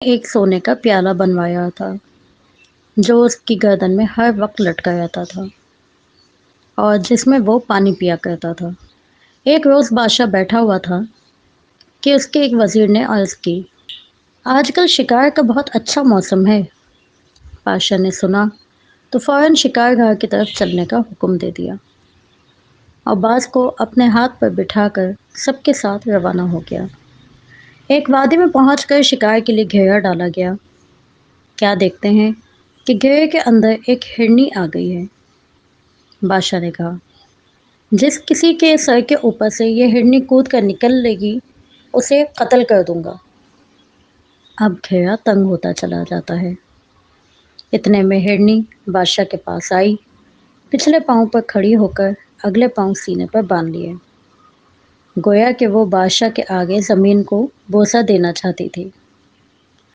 ایک سونے کا پیالہ بنوایا تھا جو اس کی گردن میں ہر وقت لٹکا رہتا تھا اور جس میں وہ پانی پیا کرتا تھا۔ ایک روز بادشاہ بیٹھا ہوا تھا کہ اس کے ایک وزیر نے عرض کی، آج کل شکار کا بہت اچھا موسم ہے۔ بادشاہ نے سنا تو فوراً شکار گاہ کی طرف چلنے کا حکم دے دیا اور باز کو اپنے ہاتھ پر بٹھا کر سب کے ساتھ روانہ ہو گیا۔ ایک وادی میں پہنچ کر شکار کے لیے گھیرا ڈالا گیا۔ کیا دیکھتے ہیں کہ گھیرے کے اندر ایک ہرنی آ گئی ہے۔ بادشاہ نے کہا، جس کسی کے سر کے اوپر سے یہ ہرنی کود کر نکل لے گی اسے قتل کر دوں گا۔ اب گھیرا تنگ ہوتا چلا جاتا ہے۔ اتنے میں ہرنی بادشاہ کے پاس آئی، پچھلے پاؤں پر کھڑی ہو کر اگلے پاؤں سینے پر باندھ لیے، گویا کہ وہ بادشاہ کے آگے زمین کو بوسہ دینا چاہتی تھی۔